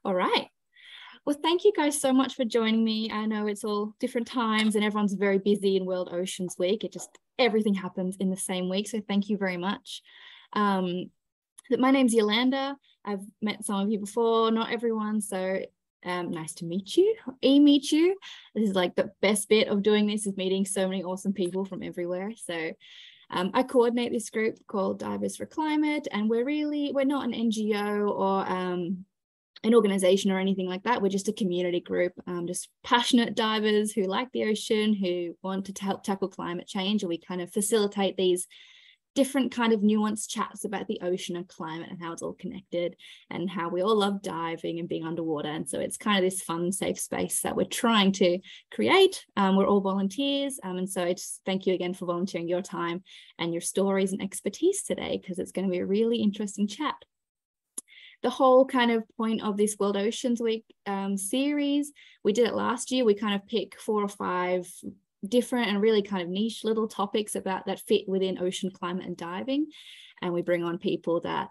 All right. Well, thank you guys so much for joining me. I know it's all different times and everyone's very busy in World Oceans Week. Everything happens in the same week. So thank you very much. My name's Yolanda. I've met some of you before, not everyone. So nice to meet you, meet you. This is like the best bit of doing this, is meeting so many awesome people from everywhere. So I coordinate this group called Divers for Climate, and we're not an NGO or an organization or anything like that. We're just a community group, just passionate divers who like the ocean, who want to help tackle climate change. And we kind of facilitate these different kind of nuanced chats about the ocean and climate and how it's all connected and how we all love diving and being underwater. And so it's kind of this fun, safe space that we're trying to create. We're all volunteers. And so I just thank you again for volunteering your time and your stories and expertise today, because it's going to be a really interesting chat. The whole kind of point of this World Oceans Week series, we did it last year. We kind of pick 4 or 5 different and really kind of niche little topics that fit within ocean climate and diving. And we bring on people that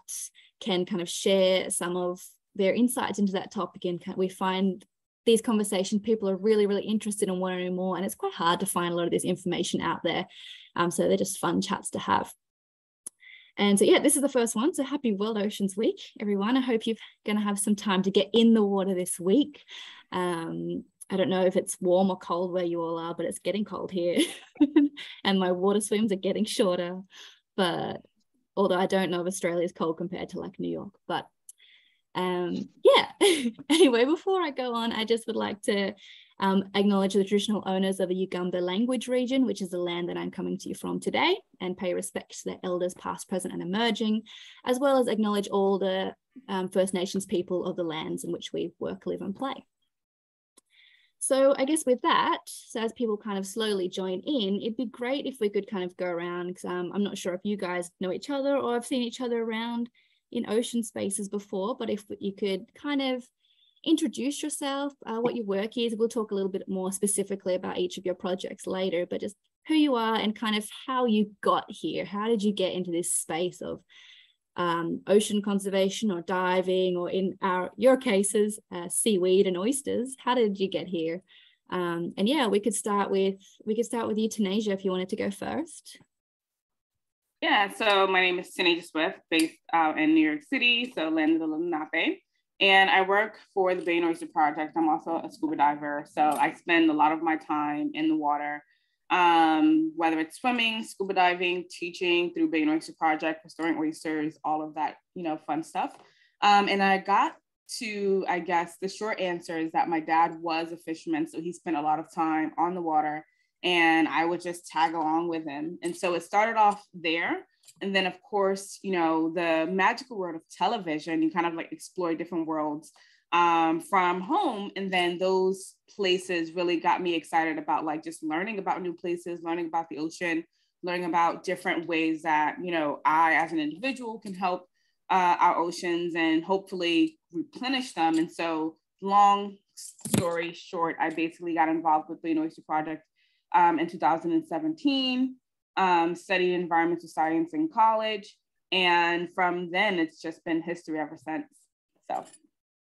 can kind of share some of their insights into that topic. And we find these conversations, people are really, really interested and want to know more. And it's quite hard to find a lot of this information out there. So they're just fun chats to have. And so, yeah, this is the first one. So happy World Oceans Week, everyone. I hope you're going to have some time to get in the water this week. I don't know if it's warm or cold where you all are, but it's getting cold here. And my water swims are getting shorter. But although I don't know if Australia is cold compared to like New York. But yeah, anyway, before I go on, I just would like to acknowledge the traditional owners of the Ugamba language region, which is the land that I'm coming to you from today, and pay respect to their elders past, present and emerging, as well as acknowledge all the First Nations people of the lands in which we work, live and play. So I guess with that, so as people kind of slowly join in, it'd be great if we could kind of go around, because I'm not sure if you guys know each other or have seen each other around in ocean spaces before, but if you could kind of introduce yourself, what your work is. We'll talk a little bit more specifically about each of your projects later, but just who you are and kind of how you got here. How did you get into this space of ocean conservation or diving, or in your cases, seaweed and oysters? How did you get here? And yeah, we could start with you, Tanasia, if you wanted to go first. Yeah, so my name is Tanasia Swift, based out in New York City, so land of the Lenape. And I work for the Bay and Oyster Project. I'm also a scuba diver. So I spend a lot of my time in the water, whether it's swimming, scuba diving, teaching through Bay and Oyster Project, restoring oysters, all of that, fun stuff. And I got to, I guess, the short answer is that my dad was a fisherman. So he spent a lot of time on the water and I would just tag along with him. And so it started off there. And then, of course, the magical world of television, you kind of like explore different worlds from home. And then those places really got me excited about like just learning about new places, learning about the ocean, learning about different ways that, I as an individual can help our oceans and hopefully replenish them. And so long story short, I basically got involved with the Bay and Oyster Project in 2017. Studied environmental science in college. And from then, it's just been history ever since. So.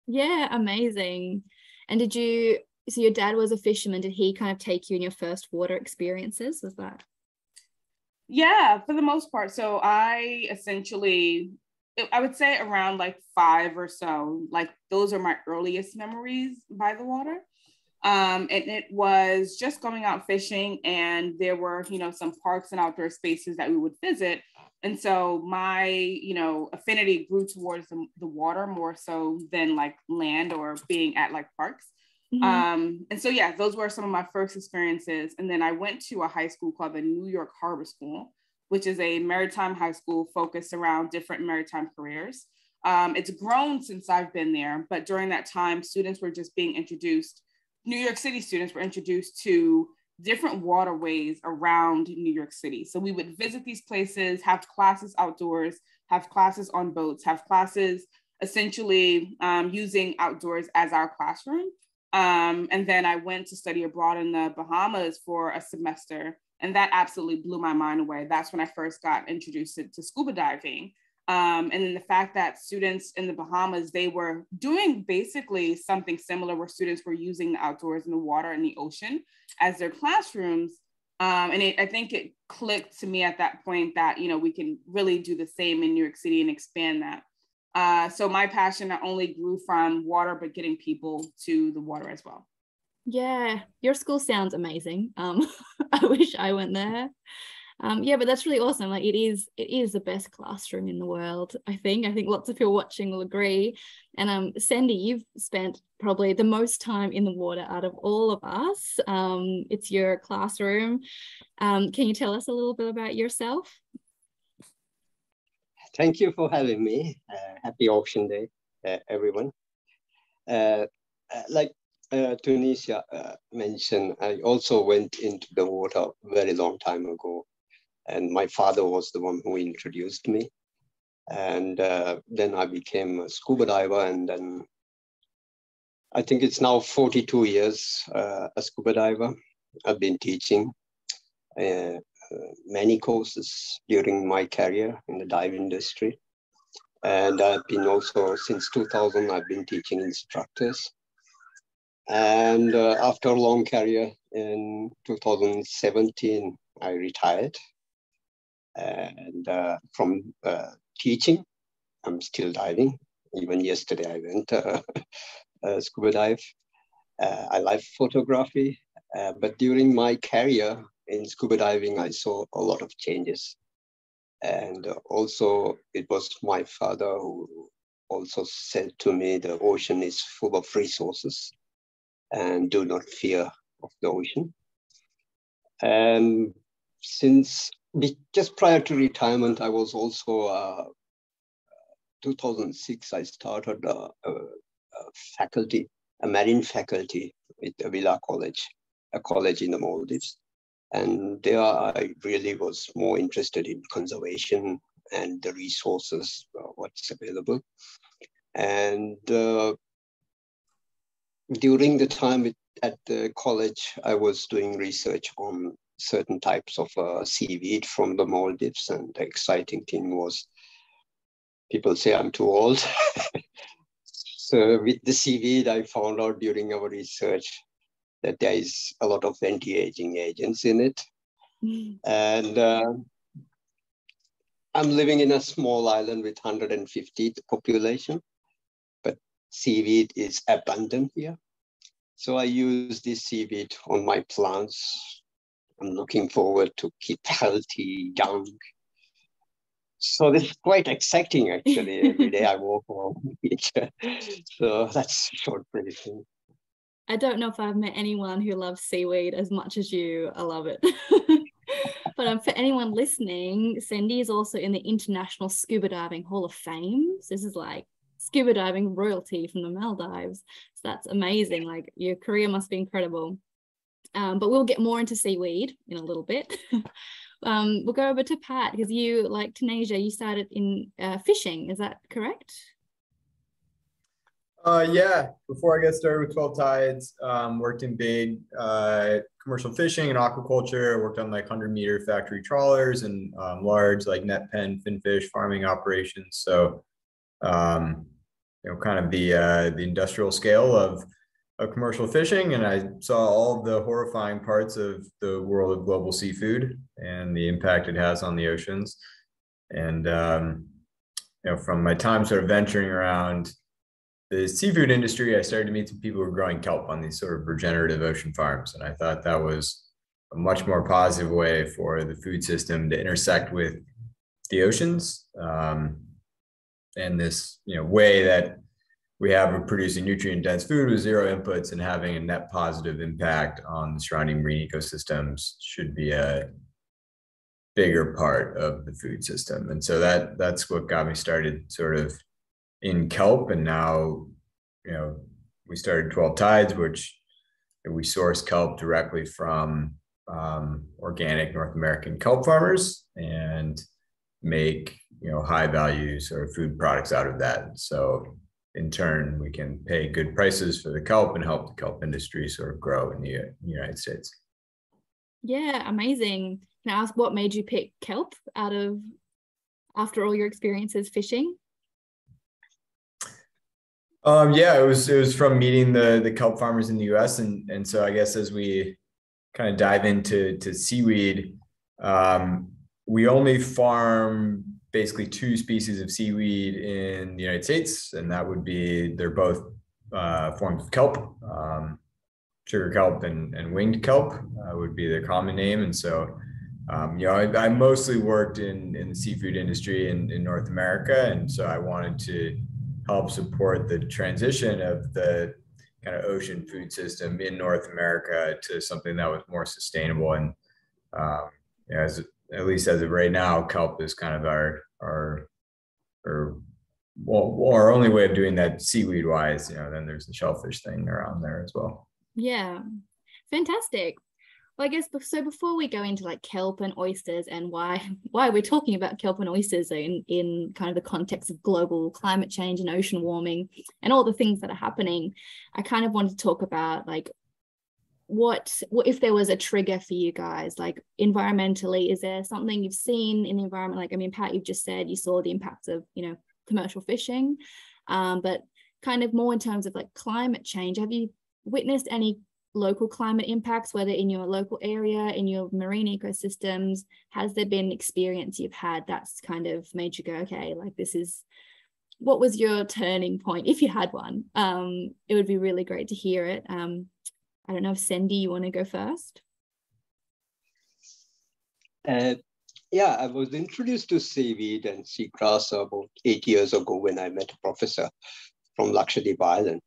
Yeah, amazing. And so your dad was a fisherman. Did he kind of take you in your first water experiences? Was that? Yeah, for the most part. So I would say around like 5 or so, like those are my earliest memories by the water. And it was just going out fishing, and there were, some parks and outdoor spaces that we would visit. And so my, affinity grew towards the water more so than like land or being at like parks. Mm-hmm. And so, yeah, those were some of my first experiences. And then I went to a high school called the New York Harbor School, which is a maritime high school focused around different maritime careers. It's grown since I've been there, but during that time, students were just being introduced. New York City students were introduced to different waterways around New York City. So we would visit these places, have classes outdoors, have classes on boats, have classes essentially using outdoors as our classroom. And then I went to study abroad in the Bahamas for a semester, and that absolutely blew my mind away. That's when I first got introduced to scuba diving. And then the fact that students in the Bahamas, they were doing basically something similar where students were using the outdoors and the water and the ocean as their classrooms. I think it clicked to me at that point that, we can really do the same in New York City and expand that. So my passion not only grew from water, but getting people to the water as well. Yeah, your school sounds amazing. I wish I went there. Yeah, but that's really awesome. Like it is the best classroom in the world. I think lots of people watching will agree. And Sandy, you've spent probably the most time in the water out of all of us. It's your classroom. Can you tell us a little bit about yourself? Thank you for having me. Happy Ocean Day, everyone. Like Tunisia mentioned, I also went into the water a very long time ago. And my father was the one who introduced me. And then I became a scuba diver. And then I think it's now 42 years a scuba diver. I've been teaching many courses during my career in the dive industry. And I've been also, since 2000, I've been teaching instructors. And after a long career in 2017, I retired. And from teaching, I'm still diving. Even yesterday, I went scuba dive. I like photography, but during my career in scuba diving, I saw a lot of changes. And also, it was my father who also said to me, the ocean is full of resources and do not fear of the ocean. And since just prior to retirement, I was also, 2006, I started a faculty, a marine faculty with Avila College, a college in the Maldives. And there I really was more interested in conservation and the resources, what's available. And during the time at the college, I was doing research on certain types of seaweed from the Maldives. And the exciting thing was, people say I'm too old. So with the seaweed, I found out during our research that there is a lot of anti-aging agents in it. And I'm living in a small island with 150 population, but seaweed is abundant here. So I use this seaweed on my plants. I'm looking forward to keep healthy, young. So this is quite exciting, actually. Every day I walk along the beach. So that's short briefing. I don't know if I've met anyone who loves seaweed as much as you. I love it. But for anyone listening, Sandy is also in the International Scuba Diving Hall of Fame. So this is like scuba diving royalty from the Maldives. So that's amazing. Like your career must be incredible. But we'll get more into seaweed in a little bit. We'll go over to Pat, because you, like Tunisia, you started in fishing. Is that correct? Yeah, before I got started with 12 Tides, worked in big commercial fishing and aquaculture. Worked on like 100-meter factory trawlers and large like net pen finfish farming operations. So, kind of the industrial scale of commercial fishing. And I saw all the horrifying parts of the world of global seafood and the impact it has on the oceans. And, from my time sort of venturing around the seafood industry, I started to meet some people who were growing kelp on these sort of regenerative ocean farms. And I thought that was a much more positive way for the food system to intersect with the oceans. And this, way that we have of producing nutrient-dense food with zero inputs and having a net positive impact on the surrounding marine ecosystems should be a bigger part of the food system. And so that's what got me started sort of in kelp. And now, we started 12 Tides, which we source kelp directly from organic North American kelp farmers and make, high value sort of food products out of that. So in turn, we can pay good prices for the kelp and help the kelp industry sort of grow in the United States. Yeah, amazing. Can I ask what made you pick kelp out of after all your experiences fishing? Yeah, it was from meeting the kelp farmers in the US. And so I guess as we kind of dive into seaweed, we only farm basically two species of seaweed in the United States, and that would be, they're both forms of kelp. Sugar kelp and winged kelp would be the common name. And so, I mostly worked in the seafood industry in North America. And so I wanted to help support the transition of the kind of ocean food system in North America to something that was more sustainable. And at least as of right now, kelp is kind of our only way of doing that seaweed wise. Then there's the shellfish thing around there as well. Yeah, fantastic. Well, I guess so before we go into like kelp and oysters and why we're talking about kelp and oysters in kind of the context of global climate change and ocean warming and all the things that are happening, I kind of wanted to talk about like what if there was a trigger for you guys, like environmentally. Is there something you've seen in the environment? Like, I mean, Pat, you've just said you saw the impacts of commercial fishing, but kind of more in terms of like climate change. Have you witnessed any local climate impacts, whether in your local area, in your marine ecosystems? Has there been experience you've had that's kind of made you go, okay, like what was your turning point, if you had one? It would be really great to hear it. I don't know if Cindy, you want to go first? Yeah, I was introduced to seaweed and seagrass about 8 years ago when I met a professor from Lakshadweep Island.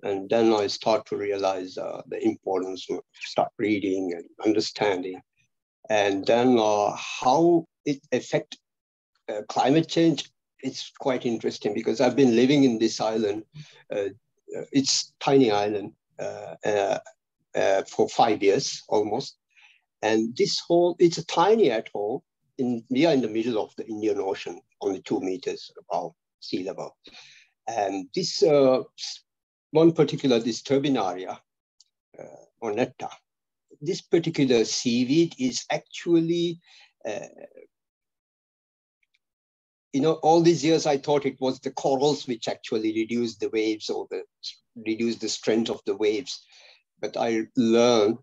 And then I start to realize the importance of start reading and understanding. And then how it affects climate change. It's quite interesting because I've been living in this island. It's tiny island for 5 years almost. And it's a tiny atoll. We are in the middle of the Indian Ocean, only 2 meters above sea level. And this one particular, this turbinaria or netta, this particular seaweed is actually, all these years I thought it was the corals which actually reduce the waves or reduce the strength of the waves. But I learned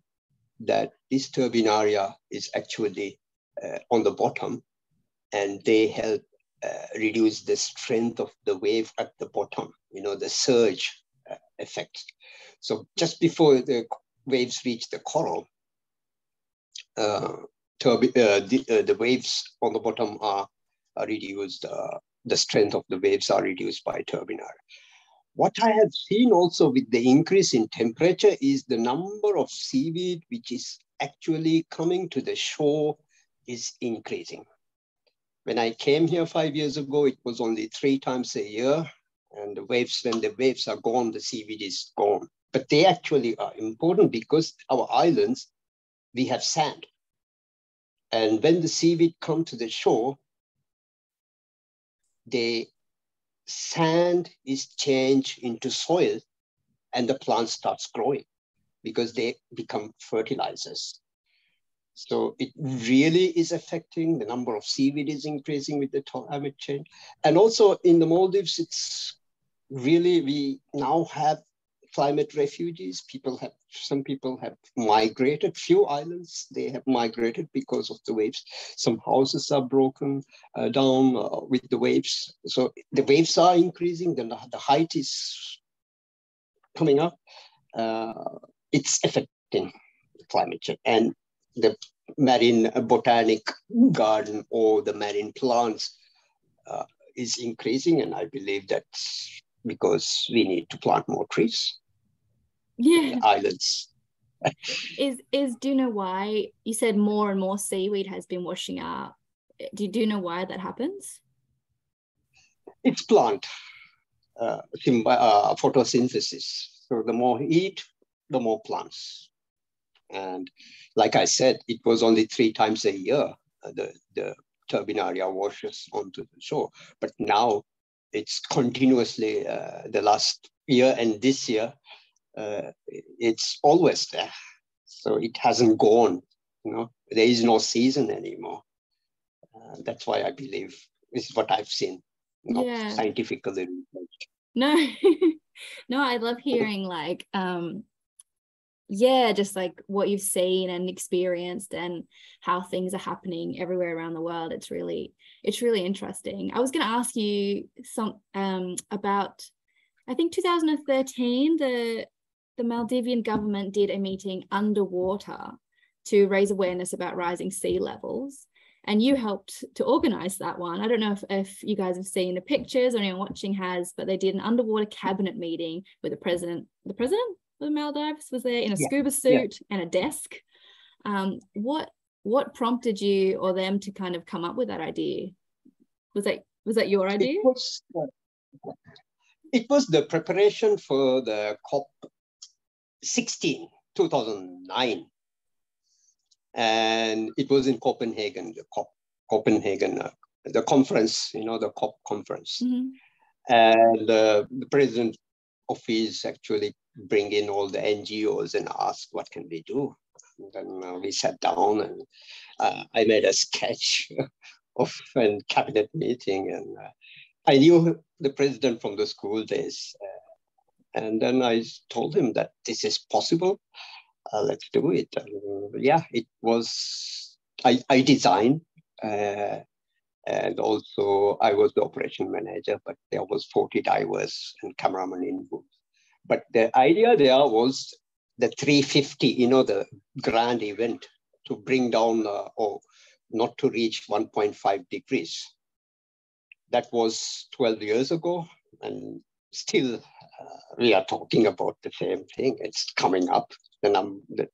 that this turbinaria is actually on the bottom, and they help reduce the strength of the wave at the bottom, the surge effect. So just before the waves reach the coral, the waves on the bottom are reduced, the strength of the waves are reduced by turbinaria. What I have seen also with the increase in temperature is the number of seaweed which is actually coming to the shore is increasing. When I came here 5 years ago, it was only 3 times a year. And when the waves are gone, the seaweed is gone. But they actually are important because our islands, we have sand. And when the seaweed come to the shore, the sand is changed into soil and the plant starts growing because they become fertilizers. So it really is affecting. The number of seaweed is increasing with the climate change. And also in the Maldives, it's really, we now have climate refugees. Some people have migrated. Few islands, they have migrated because of the waves. Some houses are broken down with the waves. So the waves are increasing, then the height is coming up. It's affecting the climate change. And the marine botanic garden or the marine plants is increasing. And I believe that's because we need to plant more trees. Yeah. Islands. Do you know why you said more and more seaweed has been washing up? Do you know why that happens? It's plant photosynthesis. So the more heat, the more plants. And like I said, it was only 3 times a year the turbinaria washes onto the shore. But now it's continuously the last year and this year, it's always there. So it hasn't gone, there is no season anymore. That's why I believe This is what I've seen, not Yeah. scientifically. No, no, I love hearing like, yeah, just like what you've seen and experienced and how things are happening everywhere around the world. It's really interesting. I was going to ask you some about, I think 2013, the Maldivian government did a meeting underwater to raise awareness about rising sea levels. And you helped to organize that one. I don't know if you guys have seen the pictures or anyone watching has, but they did an underwater cabinet meeting with the president of the Maldives was there in a scuba suit and a desk. What prompted you or them to kind of come up with that idea? Was that your idea? It was the preparation for the COP 16, 2009. And it was in Copenhagen, the conference, the COP conference. Mm-hmm. And the president office actually bring in all the NGOs and ask, what can we do? And then we sat down and I made a sketch of a cabinet meeting. And I knew the president from the school days. And then I told him that this is possible. Let's do it. It was, I designed, and also I was the operation manager, but there was 40 divers and cameramen involved. But the idea there was the 350, the grand event to bring down or not to reach 1.5 degrees. That was 12 years ago, and still we are talking about the same thing. It's coming up. The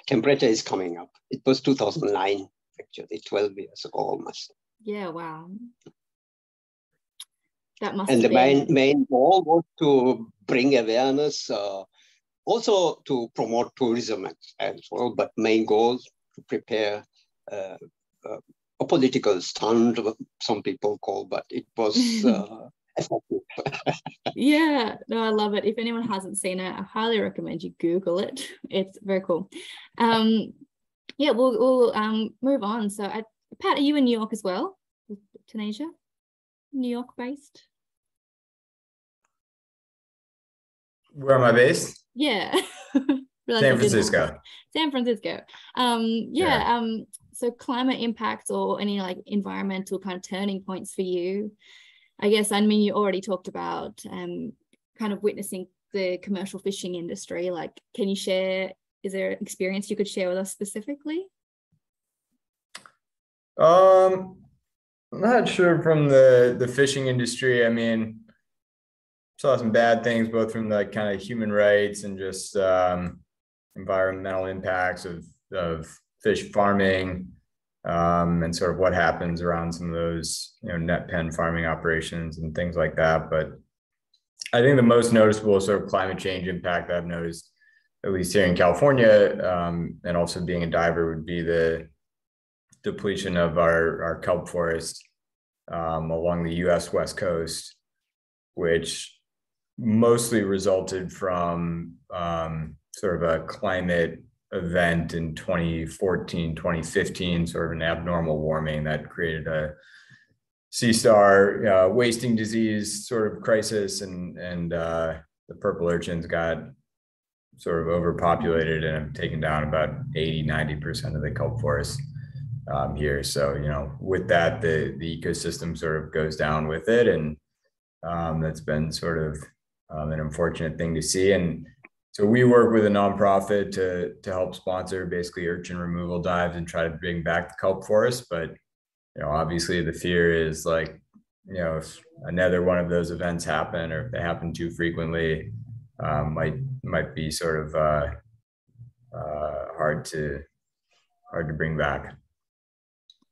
temperature is coming up. It was 2009, actually, 12 years ago almost. Yeah, wow. That must and have the been... main goal was to bring awareness, also to promote tourism as well, but main goal to prepare a political stunt, some people call, but it was effective. Yeah, no, I love it. If anyone hasn't seen it, I highly recommend you Google it. It's very cool. Yeah, we'll move on. So, Pat, are you in New York as well? Tunisia? New York based? Where am I based? Yeah. San Francisco. San Francisco. So climate impacts or any like environmental kind of turning points for you. I guess, I mean, you already talked about kind of witnessing the commercial fishing industry. Like, can you share, is there an experience you could share with us specifically? I'm not sure from the fishing industry. I mean, saw some bad things, both from the kind of human rights and just environmental impacts of fish farming, and sort of what happens around some of those, net pen farming operations and things like that. But I think the most noticeable sort of climate change impact I've noticed, at least here in California, and also being a diver, would be the depletion of our kelp forest along the US West Coast, which mostly resulted from sort of a climate event in 2014, 2015, sort of an abnormal warming that created a sea star wasting disease sort of crisis, and the purple urchins got sort of overpopulated and have taken down about 80-90% of the kelp forest here. So, with that, the ecosystem sort of goes down with it, and that's been sort of an unfortunate thing to see. And so we work with a nonprofit to help sponsor basically urchin removal dives and try to bring back the kelp forest. But, obviously the fear is like, if another one of those events happen, or if they happen too frequently, might be sort of hard to bring back.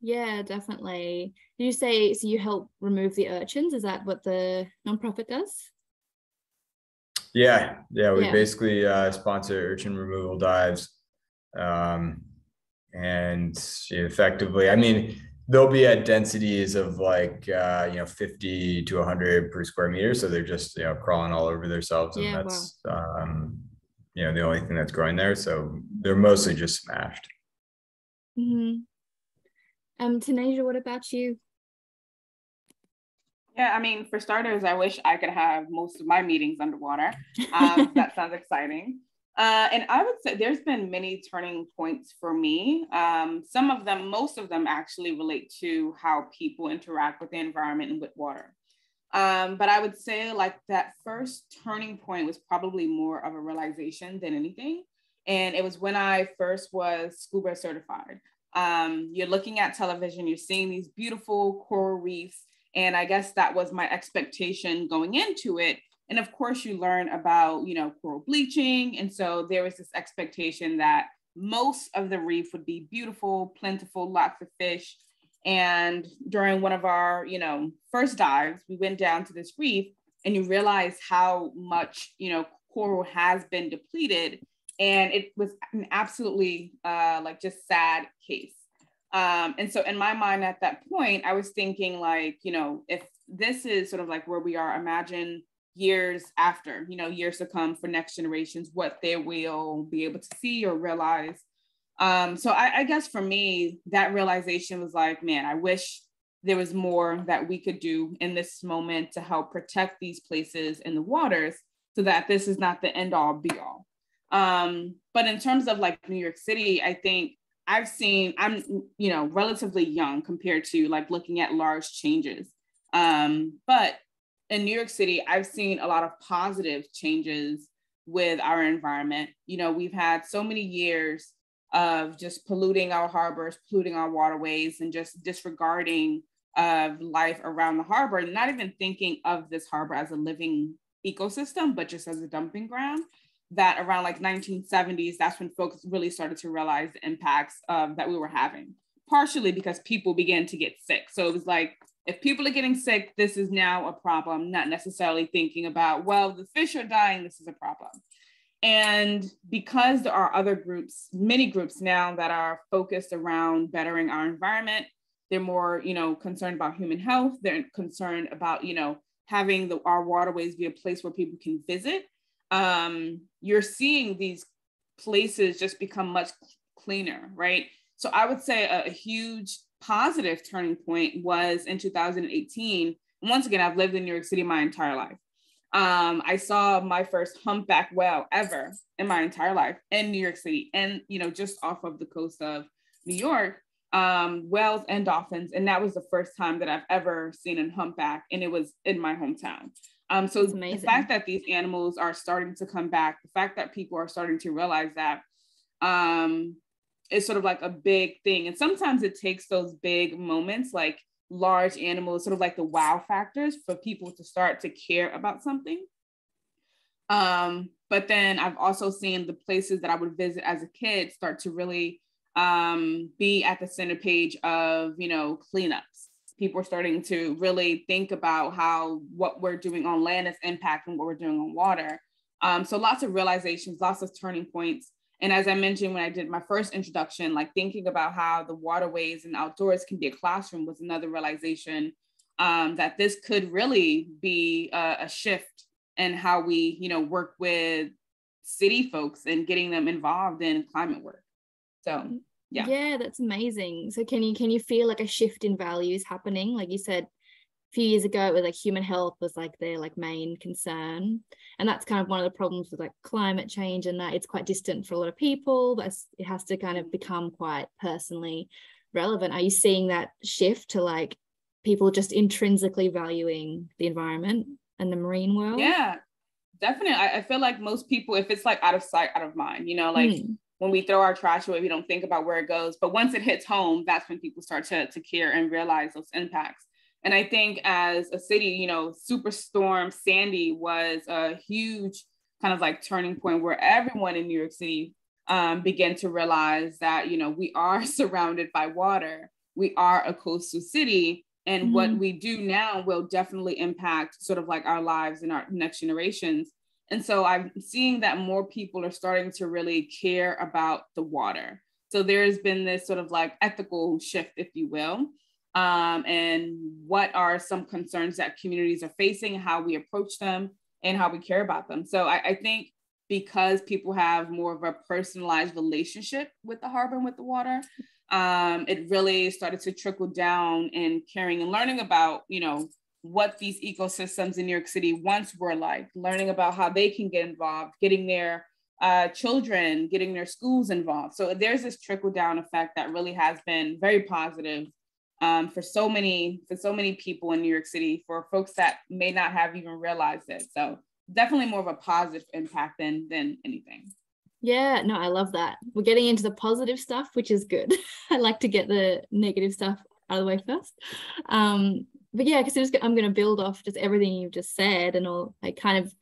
Yeah, definitely. Did you say, so you help remove the urchins? Is that what the nonprofit does? Yeah. We basically sponsor urchin removal dives, and effectively, I mean, they'll be at densities of like 50 to 100 per square meter, so they're just crawling all over themselves, and that's the only thing that's growing there. So they're mostly just smashed. Mm-hmm. Tunisia, what about you? Yeah, I mean, for starters, I wish I could have most of my meetings underwater. That sounds exciting. And I would say there's been many turning points for me. Some of them, most of them actually relate to how people interact with the environment and with water. But I would say like that first turning point was probably more of a realization than anything. And it was when I first was scuba certified. You're looking at television, you're seeing these beautiful coral reefs. And I guess that was my expectation going into it. And of course, you learn about, coral bleaching. And so there was this expectation that most of the reef would be beautiful, plentiful, lots of fish. And during one of our, first dives, we went down to this reef and you realize how much, coral has been depleted. And it was an absolutely just sad case. And so in my mind at that point, I was thinking like, if this is sort of like where we are, imagine years after, years to come for next generations, what they will be able to see or realize. So I guess for me, that realization was like, man, I wish there was more that we could do in this moment to help protect these places in the waters so that this is not the end all be all. But in terms of like New York City, I think I'm, relatively young compared to like looking at large changes. But in New York City, I've seen a lot of positive changes with our environment. We've had so many years of just polluting our harbors, polluting our waterways, and just disregarding of life around the harbor, not even thinking of this harbor as a living ecosystem, but just as a dumping ground. That around like 1970s, that's when folks really started to realize the impacts that we were having, partially because people began to get sick. So it was like, if people are getting sick, this is now a problem, not necessarily thinking about, well, the fish are dying, this is a problem. And because there are other groups, many groups now that are focused around bettering our environment, they're more, concerned about human health. They're concerned about, having our waterways be a place where people can visit. You're seeing these places just become much cleaner, right? So I would say a huge positive turning point was in 2018. And once again, I've lived in New York City my entire life. I saw my first humpback whale ever in my entire life in New York City, and just off of the coast of New York, whales and dolphins. And that was the first time that I've ever seen a humpback, and it was in my hometown. So the fact that these animals are starting to come back, the fact that people are starting to realize that is sort of like a big thing. And sometimes it takes those big moments, like large animals, sort of like the wow factors, for people to start to care about something. But then I've also seen the places that I would visit as a kid start to really be at the center page of, cleanups. People are starting to really think about how what we're doing on land is impacting what we're doing on water. So lots of realizations, lots of turning points. And as I mentioned, when I did my first introduction, like thinking about how the waterways and outdoors can be a classroom was another realization that this could really be a shift in how we, work with city folks and getting them involved in climate work. So yeah, that's amazing. So can you feel like a shift in values happening? Like you said, a few years ago, it was like human health was like their like main concern, and that's kind of one of the problems with like climate change, and that it's quite distant for a lot of people, but it has to kind of become quite personally relevant. Are you seeing that shift to like people just intrinsically valuing the environment and the marine world? Yeah, definitely. I feel like most people, if it's like out of sight, out of mind, when we throw our trash away, we don't think about where it goes. But once it hits home, that's when people start to care and realize those impacts. And I think as a city, Superstorm Sandy was a huge kind of like turning point where everyone in New York City began to realize that, we are surrounded by water. We are a coastal city. And what we do now will definitely impact sort of like our lives and our next generations. And so I'm seeing that more people are starting to really care about the water. So there's been this sort of like ethical shift, if you will. And what are some concerns that communities are facing, how we approach them, and how we care about them. So I think because people have more of a personalized relationship with the harbor and with the water, it really started to trickle down in caring and learning about, what these ecosystems in New York City once were like, learning about how they can get involved, getting their children, getting their schools involved. So there's this trickle down effect that really has been very positive for so many people in New York City, for folks that may not have even realized it. So definitely more of a positive impact than anything. Yeah, no, I love that. We're getting into the positive stuff, which is good. I like to get the negative stuff out of the way first. But yeah, because I'm going to build off just everything you've just said, and all like kind of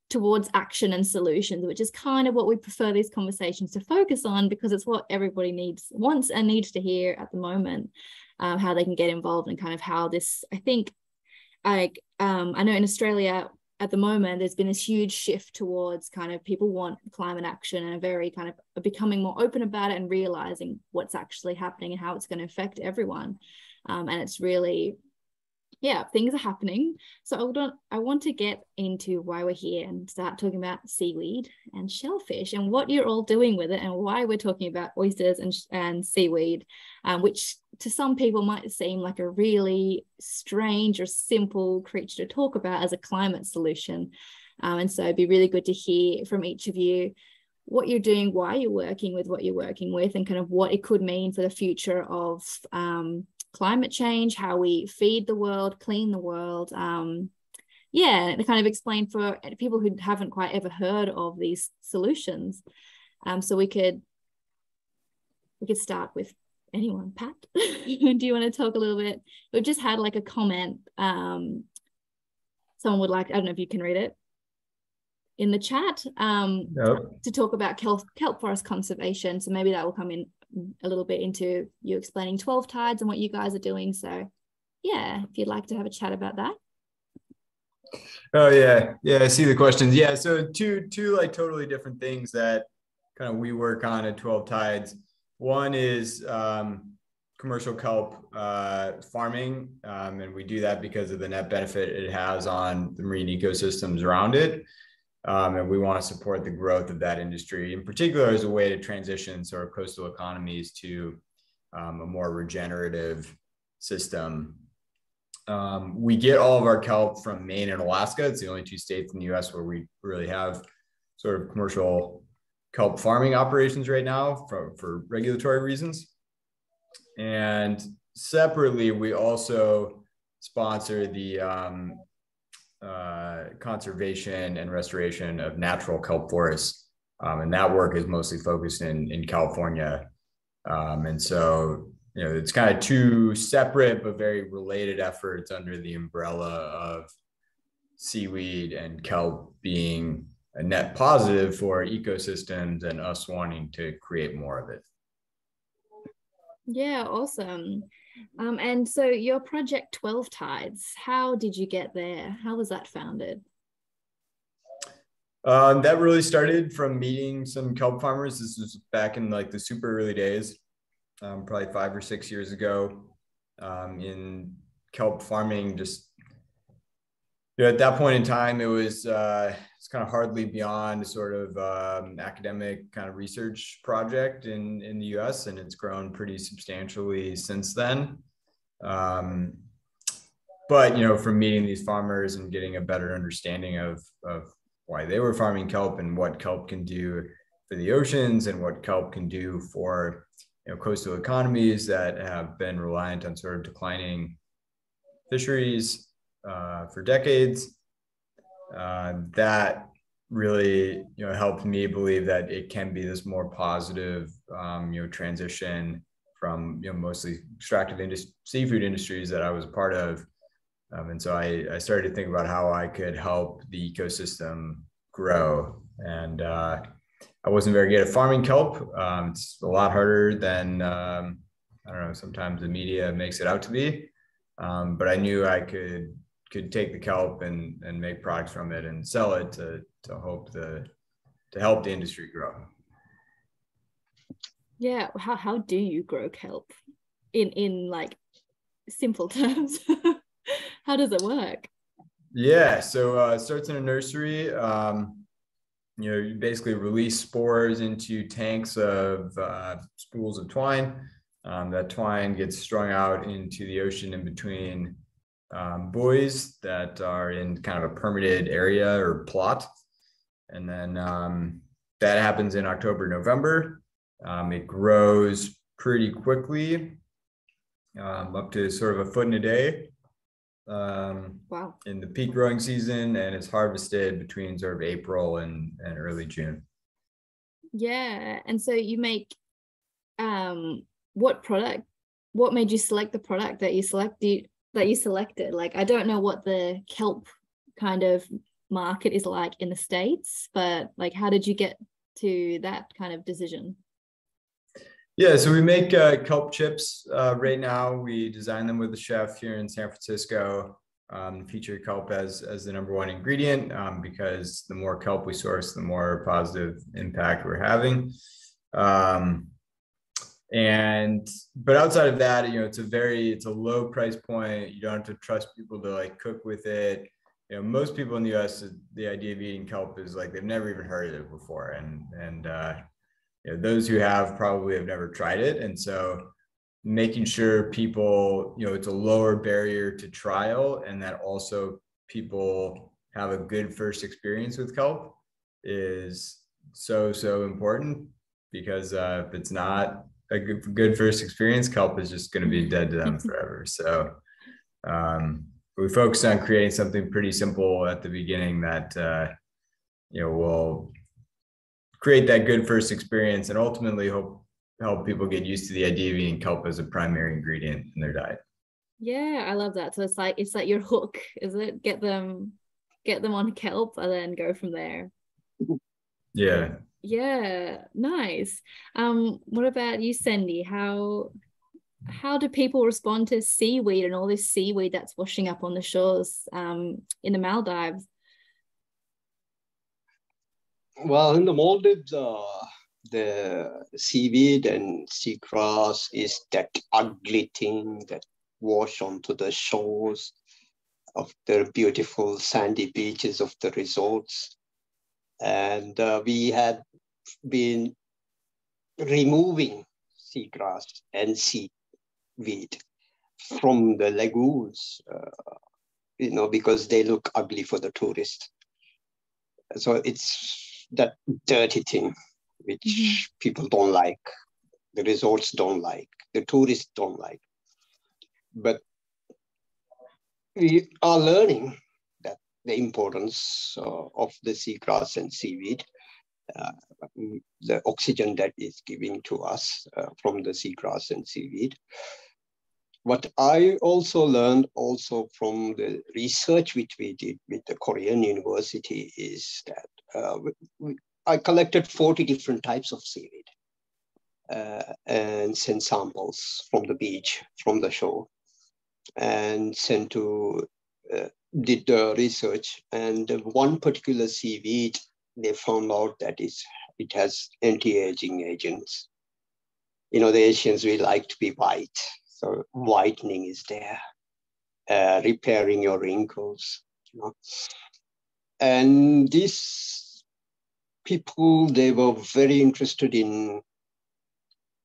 towards action and solutions, which is kind of what we prefer these conversations to focus on, because it's what everybody wants and needs to hear at the moment, how they can get involved, and kind of how this, I think, I know in Australia at the moment, there's been this huge shift towards kind of people want climate action and are very kind of becoming more open about it and realizing what's actually happening and how it's going to affect everyone. And it's really, yeah, things are happening. So I want to get into why we're here and start talking about seaweed and shellfish and what you're all doing with it, and why we're talking about oysters and seaweed, which to some people might seem like a really strange or simple creature to talk about as a climate solution. And so it'd be really good to hear from each of you what you're doing, why you're working with what you're working with, and kind of what it could mean for the future of climate change, how we feed the world, clean the world. Yeah, to kind of explain for people who haven't quite ever heard of these solutions. So we could start with anyone. Pat, do you want to talk a little bit? We've just had like a comment. Someone would like, I don't know if you can read it in the chat, to talk about kelp forest conservation. So maybe that will come in a little bit into you explaining 12 tides and what you guys are doing. So yeah, if you'd like to have a chat about that. Oh yeah, I see the questions. Yeah, so two like totally different things that kind of we work on at 12 tides. One is commercial kelp farming, and we do that because of the net benefit it has on the marine ecosystems around it. And we want to support the growth of that industry, in particular as a way to transition sort of coastal economies to a more regenerative system. We get all of our kelp from Maine and Alaska. It's the only two states in the US where we really have sort of commercial kelp farming operations right now for regulatory reasons. And separately, we also sponsor the conservation and restoration of natural kelp forests. And that work is mostly focused in California. And so, it's kind of two separate but very related efforts under the umbrella of seaweed and kelp being a net positive for ecosystems and us wanting to create more of it. Yeah, awesome. And so your project 12 Tides, how did you get there? How was that founded? That really started from meeting some kelp farmers. This was back in like the super early days, probably 5 or 6 years ago, in kelp farming. Just at that point in time, it was it's kind of hardly beyond sort of academic kind of research project in the US, and it's grown pretty substantially since then. But from meeting these farmers and getting a better understanding of why they were farming kelp and what kelp can do for the oceans and what kelp can do for coastal economies that have been reliant on sort of declining fisheries for decades. That really helped me believe that it can be this more positive transition from mostly extractive seafood industries that I was a part of. And so I started to think about how I could help the ecosystem grow. And I wasn't very good at farming kelp. It's a lot harder than, I don't know, sometimes the media makes it out to be. But I knew I could take the kelp and make products from it and sell it to help the industry grow. Yeah, how do you grow kelp in like simple terms? How does it work? Yeah, so it starts in a nursery. You basically release spores into tanks of spools of twine. That twine gets strung out into the ocean in between buoys that are in kind of a permitted area or plot. And then that happens in October, November. It grows pretty quickly, up to sort of a foot in a day. Wow. In the peak growing season, and it's harvested between sort of April and early June. Yeah. And so you make what made you select the product that you selected? Like, I don't know what the kelp kind of market is like in the States, but like, how did you get to that kind of decision? Yeah, so we make kelp chips right now. We design them with a chef here in San Francisco. Feature kelp as the number one ingredient because the more kelp we source, the more positive impact we're having. But outside of that, it's a low price point. You don't have to trust people to like cook with it. Most people in the US, the idea of eating kelp is like they've never even heard of it before, and those who have probably have never tried it. And so making sure people, it's a lower barrier to trial, and that also people have a good first experience with kelp is so important, because if it's not a good first experience, kelp is just going to be dead to them forever. So we focus on creating something pretty simple at the beginning that will create that good first experience, and ultimately help people get used to the idea of eating kelp as a primary ingredient in their diet. Yeah, I love that. So it's like your hook, is it? Get them on kelp and then go from there. Yeah. Yeah, nice. What about you, Sandy? How do people respond to seaweed and all this seaweed that's washing up on the shores in the Maldives? Well, in the Maldives, the seaweed and seagrass is that ugly thing that wash onto the shores of the beautiful sandy beaches of the resorts. And we had been removing seagrass and seaweed from the lagoons, because they look ugly for the tourists. So it's that dirty thing which people don't like, the resorts don't like, the tourists don't like. But we are learning that the importance of the seagrass and seaweed, the oxygen that is giving to us from the seagrass and seaweed. What I also learned from the research which we did with the Korean university is that I collected 40 different types of seaweed and sent samples from the beach, from the shore, and sent to, did the research. And one particular seaweed, they found out that it has anti-aging agents. The Asians, we like to be white. So whitening is there, repairing your wrinkles. And these people, they were very interested in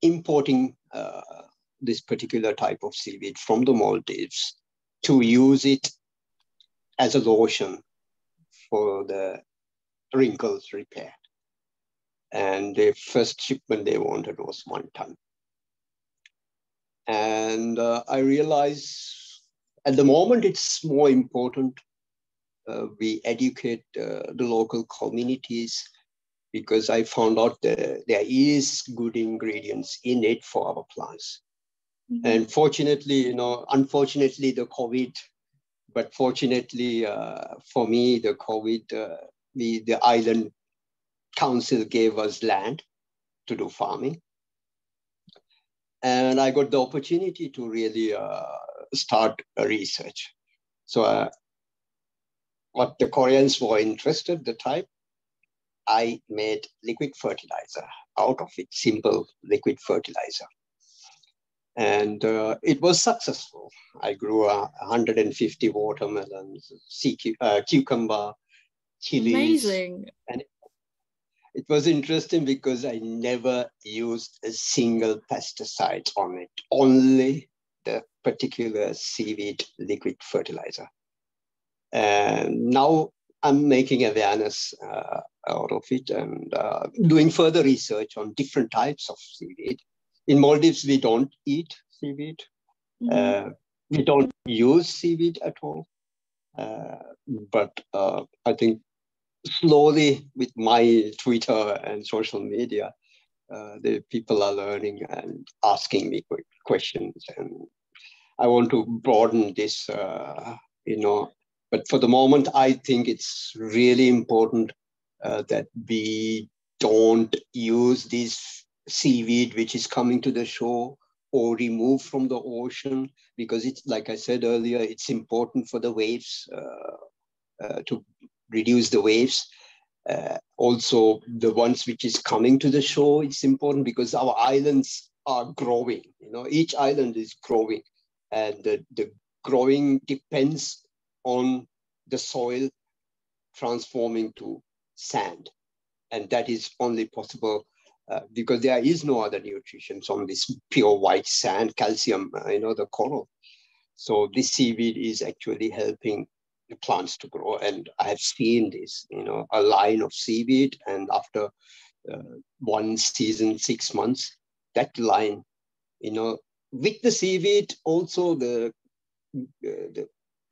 importing this particular type of seaweed from the Maldives to use it as a lotion for the wrinkles repair. And the first shipment they wanted was 1 ton. And I realized at the moment it's more important we educate the local communities, because I found out that there is good ingredients in it for our plants. And fortunately, unfortunately the COVID, but fortunately for me, the COVID, the island council gave us land to do farming. And I got the opportunity to really start a research. So what the Koreans were interested, the type, I made liquid fertilizer out of it, simple liquid fertilizer. And it was successful. I grew 150 watermelons, cucumber, chilies. Amazing. And it was interesting because I never used a single pesticide on it, only the particular seaweed liquid fertilizer. And now I'm making awareness out of it and doing further research on different types of seaweed. In Maldives, we don't eat seaweed. We don't use seaweed at all. But I think slowly with my Twitter and social media, the people are learning and asking me questions. And I want to broaden this, but for the moment, I think it's really important that we don't use this seaweed which is coming to the shore or remove from the ocean, because it's, like I said earlier, it's important for the waves to reduce the waves. Also, the ones which is coming to the shore, it's important because our islands are growing. Each island is growing, and the growing depends on the soil transforming to sand. And that is only possible because there is no other nutrition on this pure white sand, calcium, the coral. So this seaweed is actually helping the plants to grow. And I have seen this, a line of seaweed, and after one season, 6 months, that line, with the seaweed, also the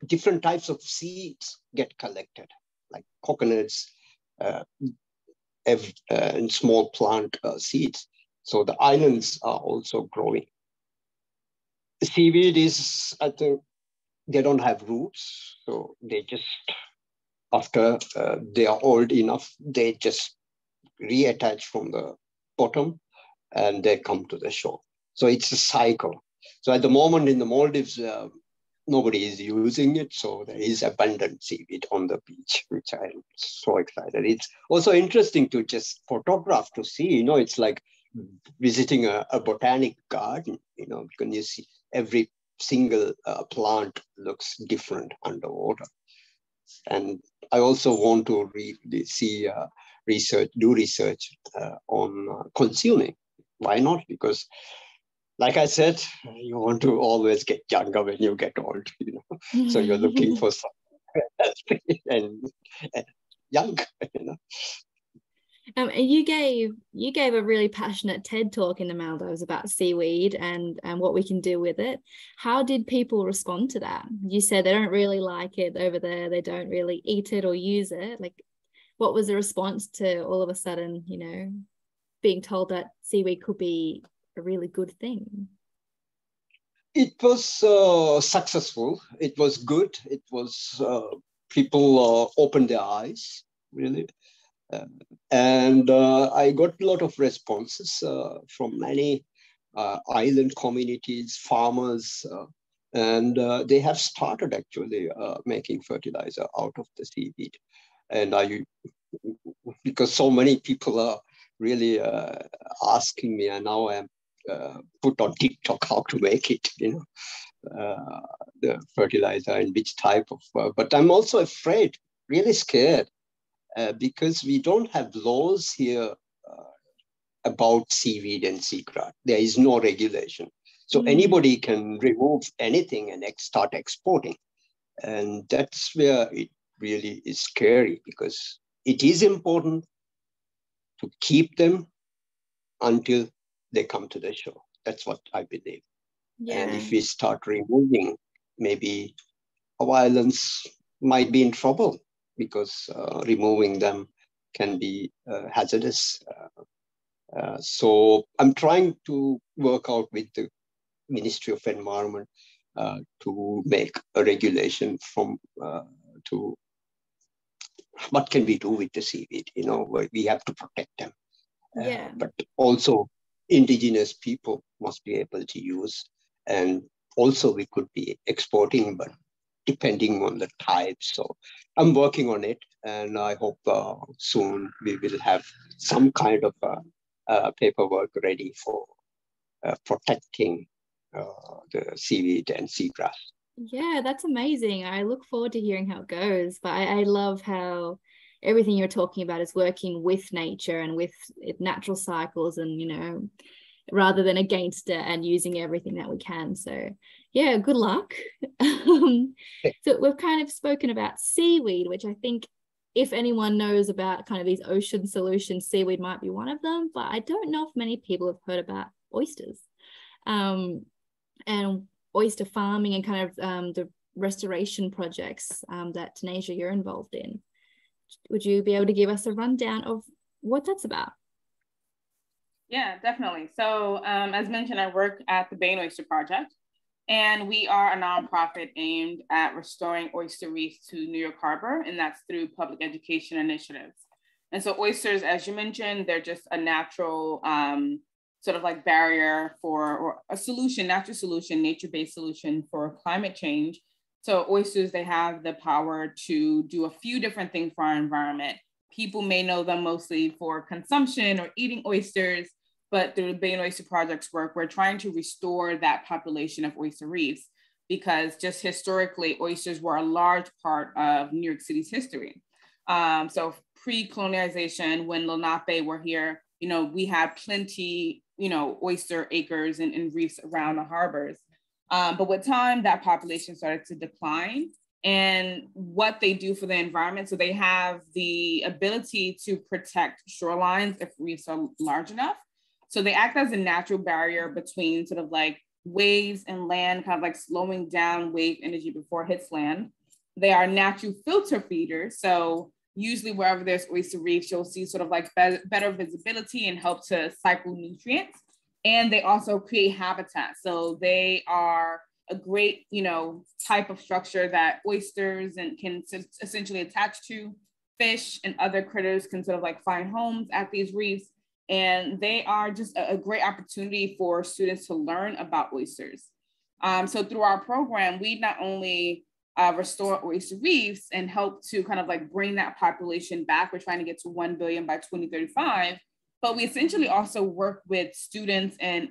different types of seeds get collected, like coconuts and small plant seeds. So the islands are also growing. The seaweed is, I think, they don't have roots. So they just, after they are old enough, they just reattach from the bottom and they come to the shore. So it's a cycle. So at the moment in the Maldives, nobody is using it. So there is abundant seaweed on the beach, which I'm so excited. It's also interesting to just photograph to see, it's like visiting a botanic garden, because you see every single plant looks different underwater. And I also want to do research on consuming. Why not? Because like I said, you want to always get younger when you get old, So you're looking for something and young, You gave a really passionate TED talk in the Maldives about seaweed and what we can do with it. How did people respond to that? You said they don't really like it over there. They don't really eat it or use it. Like, what was the response to all of a sudden, being told that seaweed could be a really good thing? It was successful. It was good. It was people opened their eyes, really. And I got a lot of responses from many island communities, farmers, and they have started actually making fertilizer out of the seaweed. And because so many people are really asking me, and now I'm put on TikTok how to make it, the fertilizer and which type of, but I'm also afraid, really scared, because we don't have laws here about seaweed and seagrass. There is no regulation. So anybody can remove anything and start exporting. And that's where it really is scary, because it is important to keep them until they come to the shore. That's what I believe. Yeah. And if we start removing, maybe our islands might be in trouble, because removing them can be hazardous. So I'm trying to work out with the Ministry of Environment to make a regulation to what can we do with the seaweed. We have to protect them. Yeah. But also indigenous people must be able to use, and also we could be exporting, but depending on the type. So I'm working on it, and I hope soon we will have some kind of paperwork ready for protecting the seaweed and seagrass. Yeah, that's amazing. I look forward to hearing how it goes. But I love how everything you're talking about is working with nature and with natural cycles, and rather than against it, and using everything that we can. So Yeah, good luck. So we've kind of spoken about seaweed, which I think if anyone knows about kind of these ocean solutions, seaweed might be one of them, but I don't know if many people have heard about oysters, and oyster farming and kind of the restoration projects that Tanisha, you're involved in. Would you be able to give us a rundown of what that's about? Yeah, definitely. So as mentioned, I work at the Bay and Oyster Project, and we are a nonprofit aimed at restoring oyster reefs to New York Harbor, and that's through public education initiatives. And so oysters, as you mentioned, they're just a natural sort of like barrier for, or a solution, natural solution, nature-based solution for climate change. So oysters, they have the power to do a few different things for our environment. People may know them mostly for consumption or eating oysters, but through the Bay and Oyster Project's work, we're trying to restore that population of oyster reefs, because just historically, oysters were a large part of New York City's history. So pre-colonialization, when Lenape were here, we had plenty, oyster acres and reefs around the harbors. But with time, that population started to decline. And what they do for the environment, so they have the ability to protect shorelines if reefs are large enough. So they act as a natural barrier between sort of like waves and land, kind of like slowing down wave energy before it hits land. They are natural filter feeders. So usually wherever there's oyster reefs, you'll see sort of like better visibility and help to cycle nutrients. And they also create habitat. So they are a great, type of structure that oysters and can essentially attach to. Fish and other critters can sort of like find homes at these reefs. And they are just a great opportunity for students to learn about oysters. So through our program, we not only restore oyster reefs and help to kind of like bring that population back. We're trying to get to 1 billion by 2035, but we essentially also work with students and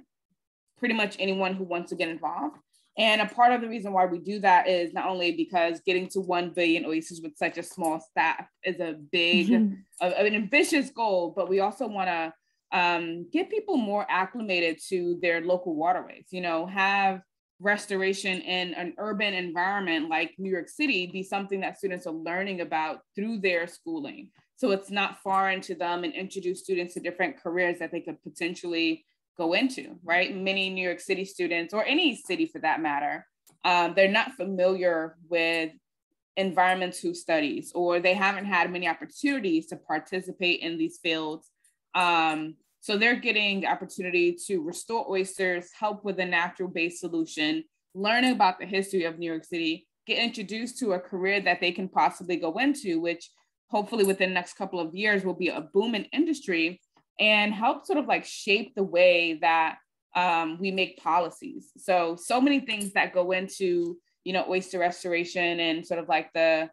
pretty much anyone who wants to get involved. And a part of the reason why we do that is not only because getting to 1 billion oysters with such a small staff is a big, an ambitious goal, but we also want to get people more acclimated to their local waterways, have restoration in an urban environment like New York City be something that students are learning about through their schooling. So it's not foreign to them, and introduce students to different careers that they could potentially go into, right? Many New York City students, or any city for that matter, they're not familiar with environmental studies, or they haven't had many opportunities to participate in these fields. So they're getting the opportunity to restore oysters, help with a natural-based solution, learning about the history of New York City, get introduced to a career that they can possibly go into, which hopefully within the next couple of years will be a booming industry, and help sort of like shape the way that we make policies. So many things that go into, oyster restoration and sort of like the,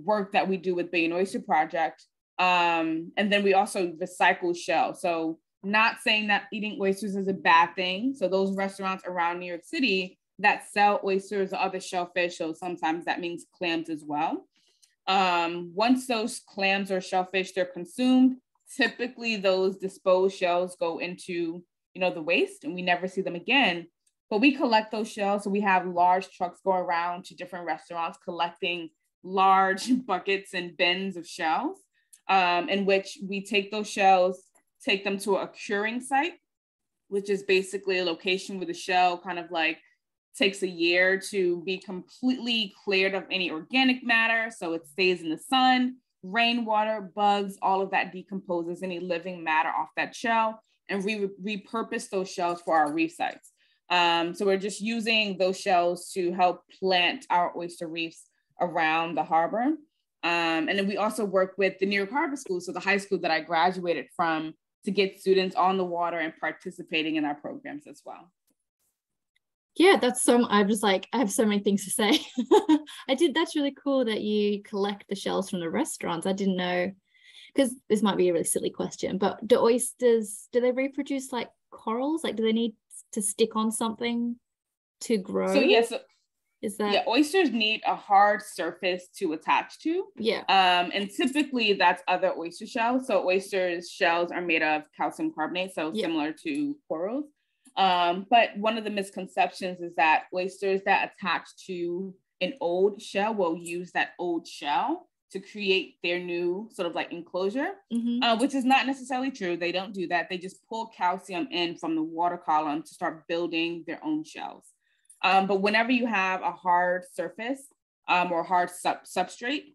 work that we do with Bay and Oyster Project. And then we also recycle shells. So not saying that eating oysters is a bad thing. So those restaurants around New York City that sell oysters or other shellfish, so sometimes that means clams as well. Once those clams or shellfish, they're consumed, typically those disposed shells go into, the waste, and we never see them again. But we collect those shells. So we have large trucks go around to different restaurants collecting large buckets and bins of shells, in which we take those shells, take them to a curing site, which is basically a location where the shell kind of like takes a year to be completely cleared of any organic matter. So it stays in the sun, rainwater, bugs, all of that decomposes any living matter off that shell, and we repurpose those shells for our reef sites. So we're just using those shells to help plant our oyster reefs around the harbor. And then we also work with the New York Harbor School, so the high school that I graduated from, to get students on the water and participating in our programs as well. Yeah, I have so many things to say. That's really cool that you collect the shells from the restaurants. I didn't know, because this might be a really silly question, but do oysters, do they reproduce like corals? Like, do they need to stick on something to grow? So yes, is that? Yeah, oysters need a hard surface to attach to. Yeah. And typically that's other oyster shells. So oysters shells are made of calcium carbonate, so similar to corals. But one of the misconceptions is that oysters that attach to an old shell will use that old shell to create their new sort of like enclosure, which is not necessarily true. They don't do that. They just pull calcium in from the water column to start building their own shells. But whenever you have a hard surface or hard substrate,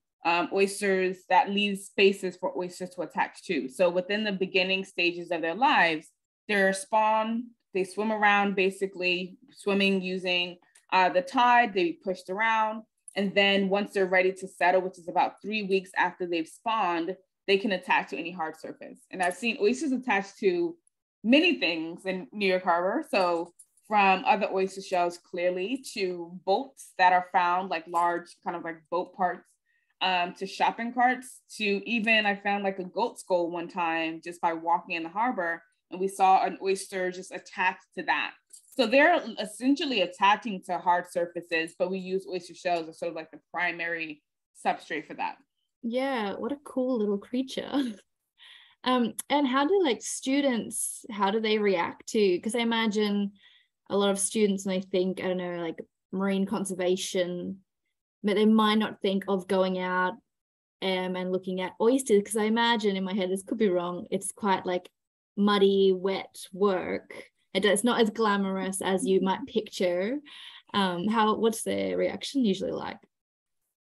oysters, that leaves spaces for oysters to attach to. So within the beginning stages of their lives, they're spawn, they swim around, basically swimming using the tide, they be pushed around. And then once they're ready to settle, which is about 3 weeks after they've spawned, they can attach to any hard surface. And I've seen oysters attached to many things in New York Harbor. So from other oyster shells, clearly, to boats that are found, like large kind of like boat parts, to shopping carts, to even I found like a goat skull one time just by walking in the harbor, and we saw an oyster just attached to that. So they're essentially attaching to hard surfaces, but we use oyster shells as sort of like the primary substrate for that. Yeah, what a cool little creature. And how do like students, how do they react to, because I imagine a lot of students, and they think, I don't know, like marine conservation, but they might not think of going out and looking at oysters, because I imagine in my head, this could be wrong, it's quite like muddy, wet work. It's not as glamorous as you might picture. What's their reaction usually like?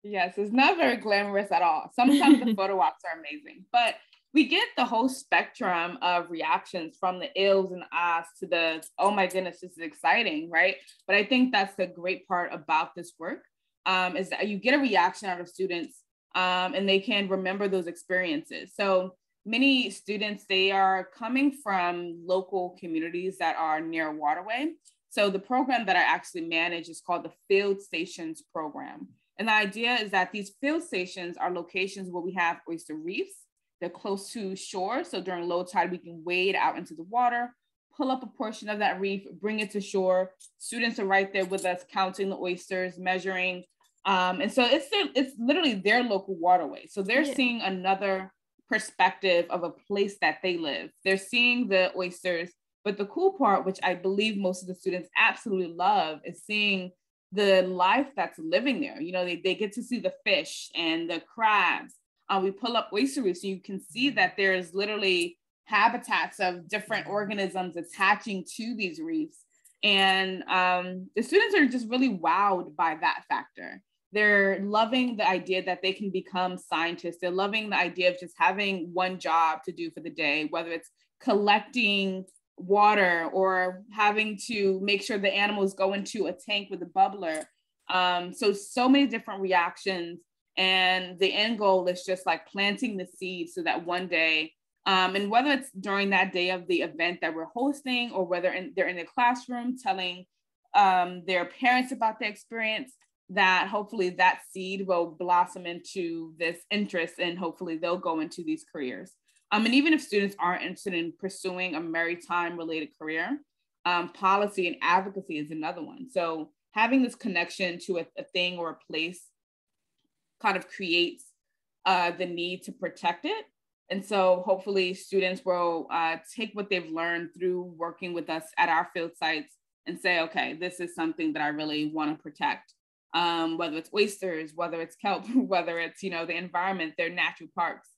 Yes, it's not very glamorous at all. Sometimes the photo ops are amazing, but we get the whole spectrum of reactions, from the ills and ahs to the, oh my goodness, this is exciting, right? But I think that's the great part about this work, is that you get a reaction out of students, and they can remember those experiences. So many students, they are coming from local communities that are near a waterway. So the program that I actually manage is called the Field Stations Program. And the idea is that these field stations are locations where we have oyster reefs. They're close to shore. So during low tide, we can wade out into the water, pull up a portion of that reef, bring it to shore. Students are right there with us, counting the oysters, measuring. And so it's literally their local waterway. So they're seeing another perspective of a place that they live. They're seeing the oysters, but the cool part, which I believe most of the students absolutely love, is seeing the life that's living there. You know, they get to see the fish and the crabs. We pull up oyster reefs, so you can see that there's literally habitats of different organisms attaching to these reefs. And the students are just really wowed by that factor. They're loving the idea that they can become scientists. They're loving the idea of just having one job to do for the day, whether it's collecting water or having to make sure the animals go into a tank with a bubbler. So many different reactions. And the end goal is just like planting the seeds so that one day, and whether it's during that day of the event that we're hosting, or whether they're in the classroom telling their parents about the experience, that hopefully that seed will blossom into this interest, and hopefully they'll go into these careers. And even if students aren't interested in pursuing a maritime related career, policy and advocacy is another one. So having this connection to a thing or a place kind of creates the need to protect it. And so hopefully students will take what they've learned through working with us at our field sites and say, okay, this is something that I really want to protect. Whether it's oysters, whether it's kelp, whether it's, the environment, their natural parks.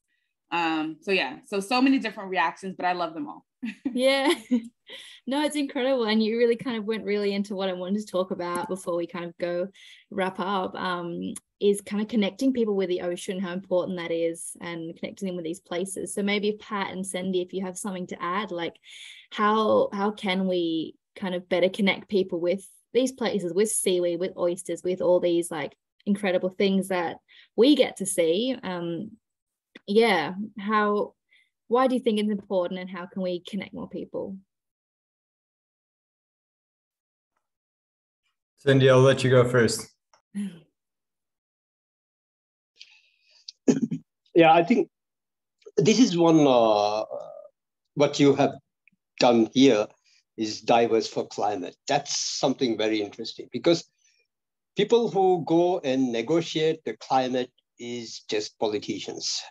So many different reactions, but I love them all. Yeah, no, it's incredible. And you really kind of went really into what I wanted to talk about before we kind of go wrap up, is kind of connecting people with the ocean, how important that is, and connecting them with these places. So maybe if Pat and Cindy, if you have something to add, like how can we kind of better connect people with these places, with seaweed, with oysters, with all these like incredible things that we get to see? Why do you think it's important, and how can we connect more people? Cindy, I'll let you go first. Yeah, I think this is one, what you have done here is Divers for Climate. That's something very interesting, because people who go and negotiate the climate is just politicians.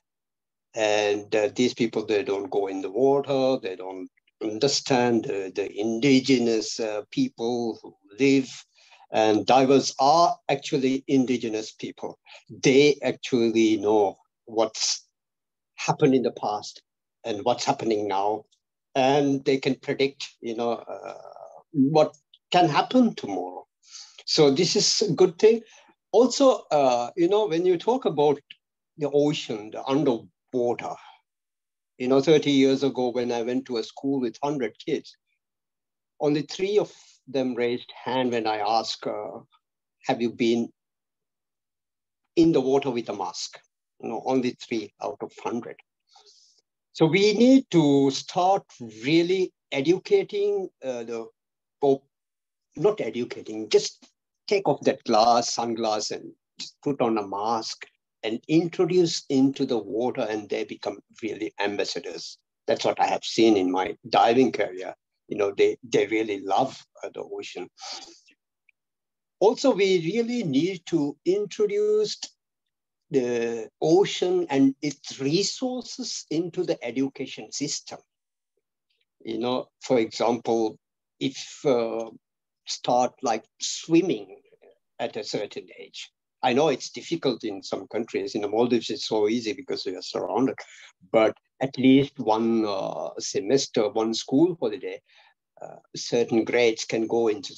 And these people, they don't go in the water, they don't understand the indigenous people who live, and divers are actually indigenous people. They actually know what's happened in the past and what's happening now, and they can predict, what can happen tomorrow. So this is a good thing. Also, when you talk about the ocean, the underwater, 30 years ago when I went to a school with 100 kids, only 3 of them raised hand when I asked, have you been in the water with a mask? Only 3 out of 100. So we need to start really educating not educating, just take off that sunglass and just put on a mask and introduce into the water, and they become really ambassadors. That's what I have seen in my diving career. They really love the ocean. Also, we really need to introduce the ocean and its resources into the education system. For example, if start like swimming at a certain age. I know it's difficult in some countries. In the Maldives, it's so easy because we are surrounded. But at least one semester, one school holiday, certain grades can go into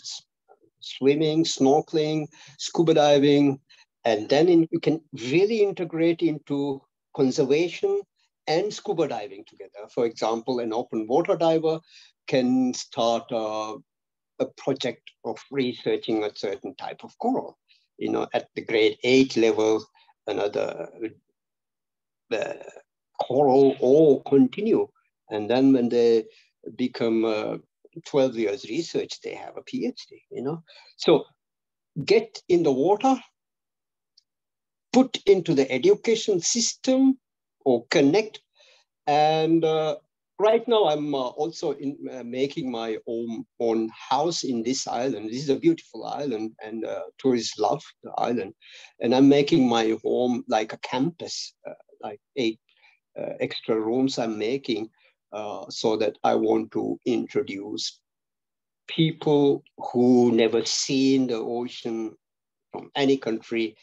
swimming, snorkeling, scuba diving, and then you can really integrate into conservation and scuba diving together. For example, an open water diver can start a project of researching a certain type of coral. At the grade 8 level, another coral or continue. And then when they become 12 years research, they have a PhD, So get in the water, put into the education system or connect. And right now I'm also making my own house in this island. This is a beautiful island, and tourists love the island. And I'm making my home like a campus, like 8 extra rooms I'm making, so that I want to introduce people who never seen the ocean from any country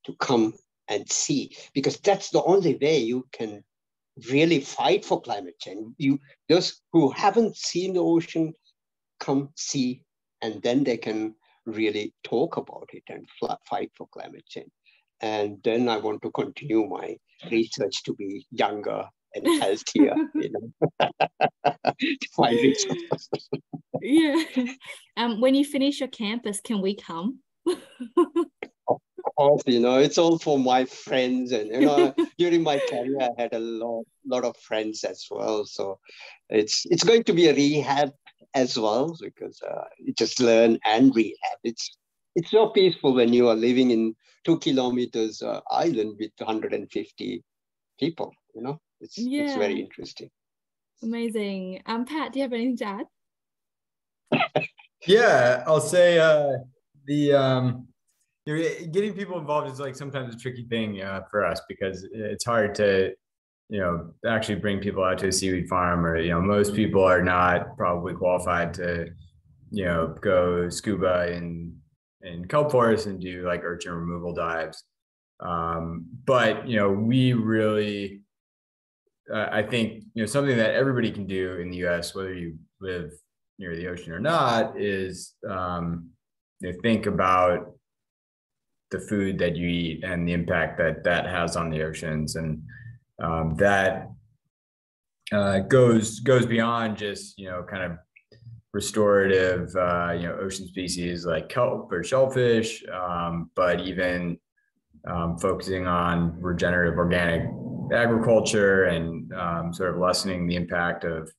to come and see, because that's the only way you can really fight for climate change. Those who haven't seen the ocean come see, and then they can really talk about it and fight for climate change. And then I want to continue my research to be younger and healthier, to find resources. Yeah. When you finish your campus, can we come? Of course, it's all for my friends, and during my career I had a lot of friends as well. So it's going to be a rehab as well, because you just learn and rehab. It's so peaceful when you are living in 2 kilometers island with 150 people. It's very interesting. Amazing. Pat, do you have anything to add? Yeah, I'll say getting people involved is like sometimes a tricky thing for us, because it's hard to actually bring people out to a seaweed farm, or most people are not probably qualified to go scuba in kelp forest and do like urchin removal dives. But we really I think something that everybody can do in the US, whether you live near the ocean or not, is think about the food that you eat and the impact that has on the oceans, and that goes beyond just kind of restorative ocean species like kelp or shellfish, but even focusing on regenerative organic agriculture and sort of lessening the impact of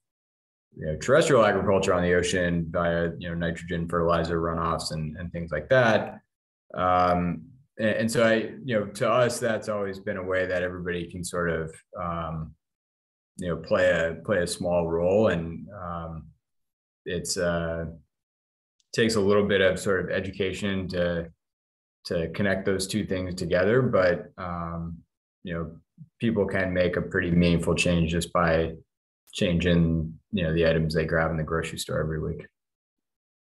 terrestrial agriculture on the ocean via nitrogen fertilizer runoffs and things like that. And so to us, that's always been a way that everybody can sort of play a small role, and it's takes a little bit of sort of education to connect those two things together, but people can make a pretty meaningful change just by changing, the items they grab in the grocery store every week.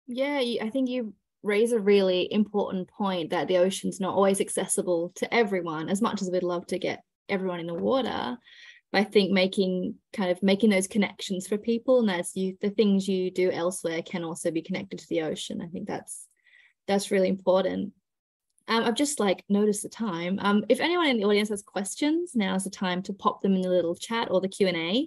Yeah, I think you raise a really important point that the ocean's not always accessible to everyone, as much as we'd love to get everyone in the water. But I think making those connections for people, and the things you do elsewhere can also be connected to the ocean. I think that's really important. I've just noticed the time. If anyone in the audience has questions, now's the time to pop them in the little chat or the Q&A.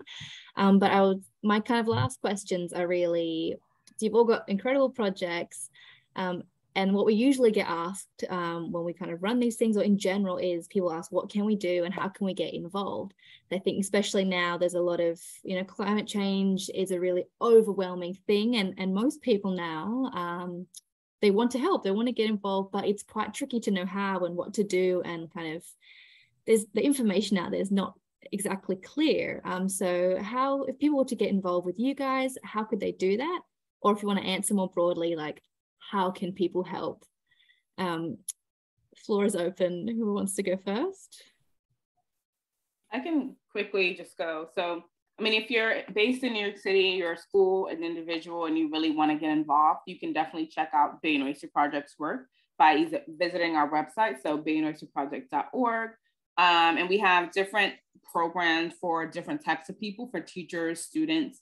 But my kind of last questions are really, you've all got incredible projects. And what we usually get asked when we kind of run these things, or in general, is people ask, what can we do and how can we get involved? I think especially now there's a lot of, climate change is a really overwhelming thing. And most people now, they want to help, they want to get involved, but it's quite tricky to know how and what to do. And kind of, there's the information out there is not exactly clear. So if people were to get involved with you guys, how could they do that? Or if you want to answer more broadly, how can people help? Floor is open. Who wants to go first? I can quickly just go. So, if you're based in New York City, you're a school, an individual, and you really want to get involved, you can definitely check out Bay and Oyster Project's work by visiting our website, so bayandoysterproject.org. And we have different programs for different types of people, for teachers, students,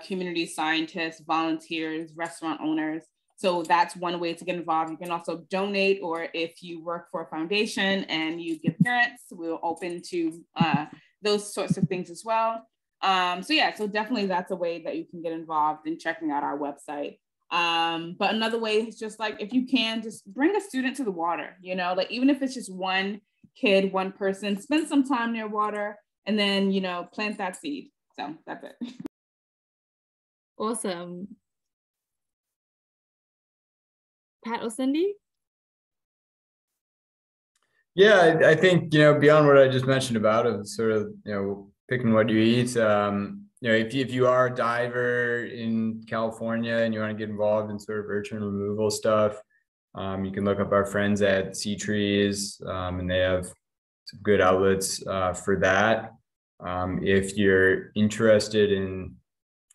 community scientists, volunteers, restaurant owners. So that's one way to get involved. You can also donate, or if you work for a foundation and you give parents, we're open to those sorts of things as well. So definitely that's a way that you can get involved in checking out our website. But another way is just if you can, just bring a student to the water, even if it's just one kid, one person, spend some time near water, and then, plant that seed. So that's it. Awesome. Pat or Cindy? Yeah, I think, beyond what I just mentioned about it, sort of, picking what you eat. If you are a diver in California and you want to get involved in sort of urchin removal stuff, you can look up our friends at Sea Trees, and they have some good outlets for that. If you're interested in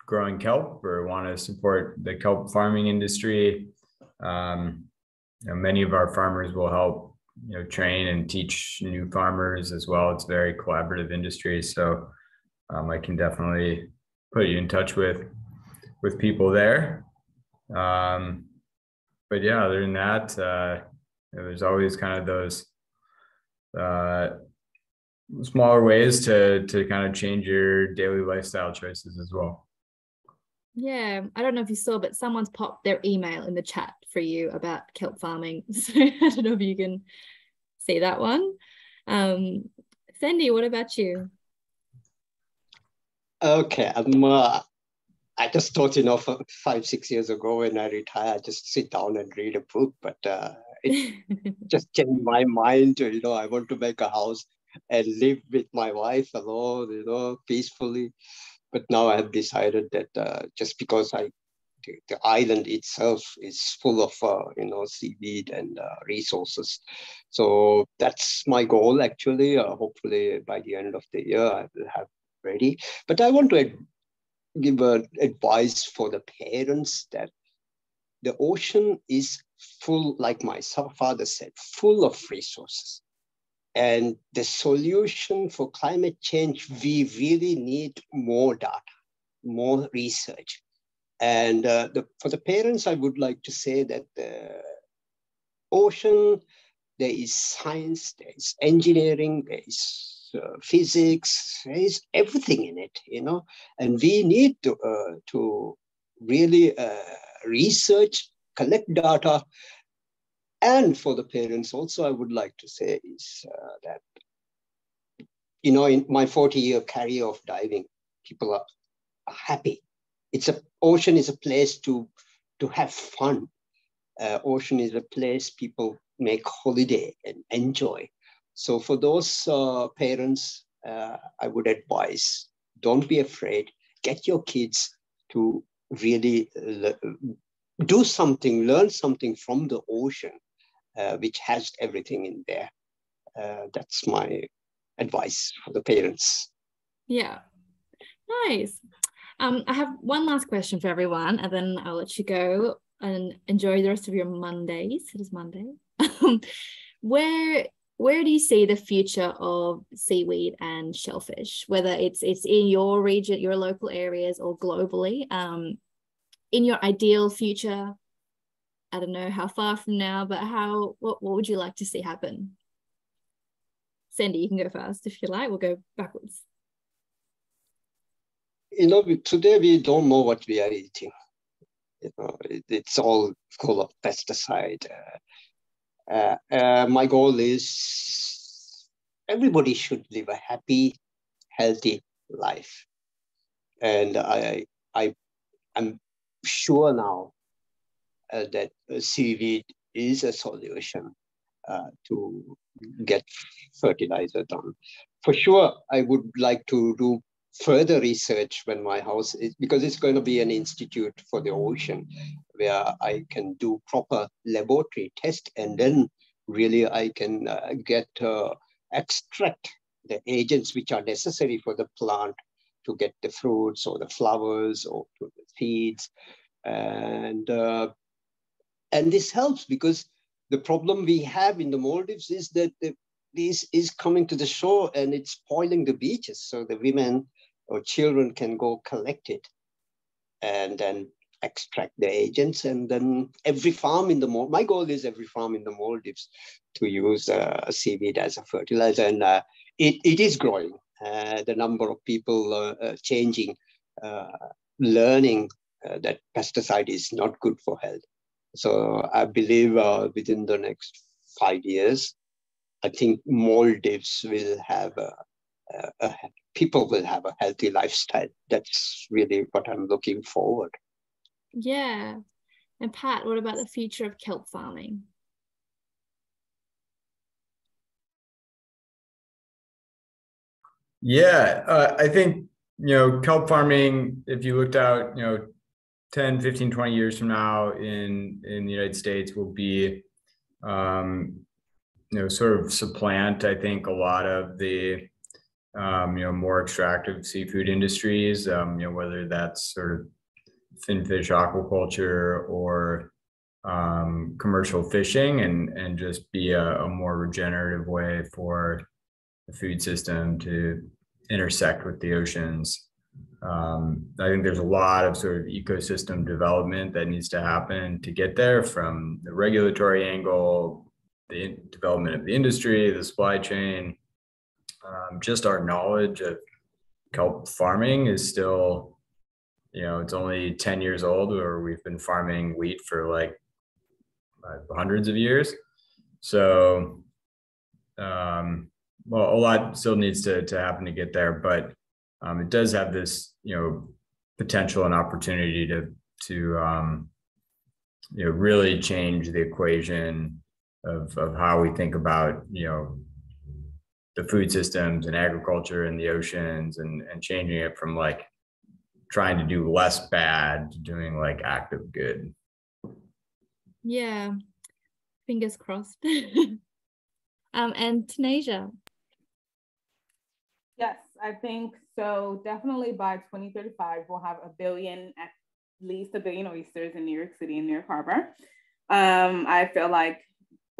growing kelp or want to support the kelp farming industry, many of our farmers will help train and teach new farmers as well. It's a very collaborative industry, so I can definitely put you in touch with people there. But yeah, other than that, there's always kind of those smaller ways to kind of change your daily lifestyle choices as well. Yeah, I don't know if you saw, but someone's popped their email in the chat for you about kelp farming. So I don't know if you can see that one. Sandy, what about you? Okay, I just thought, 5-6 years ago when I retired, I just sit down and read a book, but it just changed my mind. I want to make a house and live with my wife alone, peacefully. But now I have decided that just because the island itself is full of, seaweed and resources. So that's my goal, actually. Hopefully by the end of the year, I will have ready. But I want to give advice for the parents that the ocean is full, like my father said, full of resources. And the solution for climate change, we really need more data, more research. And for the parents, I would like to say that the ocean, there is science, there is engineering, there is physics, there is everything in it, and we need to really research, collect data. And for the parents also, I would like to say is that, in my 40-year career of diving, people are happy. Ocean is a place to have fun. Ocean is a place people make holiday and enjoy. So for those parents, I would advise, don't be afraid. Get your kids to really do something, learn something from the ocean, which has everything in there. That's my advice for the parents. Yeah, nice. I have one last question for everyone, and then I'll let you go and enjoy the rest of your Mondays. It is Monday. Where do you see the future of seaweed and shellfish, whether it's in your region, your local areas, or globally? In your ideal future, I don't know how far from now, but what would you like to see happen? Sandy, you can go first if you like. We'll go backwards. Today we don't know what we are eating. It's all full of pesticide. My goal is everybody should live a happy, healthy life. And I'm sure now that seaweed is a solution to get fertilizer done. For sure, I would like to do further research when my house is, because it's going to be an institute for the ocean where I can do proper laboratory test, and then really I can extract the agents which are necessary for the plant to get the fruits or the flowers or to the seeds. And this helps, because the problem we have in the Maldives is that this is coming to the shore and it's spoiling the beaches. So the women or children can go collect it and then extract the agents. And then every farm in the my goal is every farm in the Maldives to use seaweed as a fertilizer. And it is growing. The number of people changing, learning that pesticide is not good for health. So I believe within the next 5 years, I think Maldives will have people will have a healthy lifestyle. That's really what I'm looking forward. Yeah. And Pat, what about the future of kelp farming? Yeah, I think, kelp farming, if you looked out, 10, 15, 20 years from now in the United States, will be, sort of supplant, I think, a lot of the, more extractive seafood industries, whether that's sort of finfish aquaculture or commercial fishing, and just be a more regenerative way for the food system to intersect with the oceans. I think there's a lot of sort of ecosystem development that needs to happen to get there, from the regulatory angle, the development of the industry, the supply chain. Just our knowledge of kelp farming is still, it's only 10 years old, or we've been farming wheat for like hundreds of years. So, well, a lot still needs to happen to get there, but it does have this, potential and opportunity to really change the equation of how we think about, the food systems and agriculture and the oceans, and changing it from like trying to do less bad to doing like active good. Yeah, fingers crossed. And Tanisha. Yes, I think so. Definitely by 2035, we'll have at least a billion oysters in New York City and New York Harbor. I feel like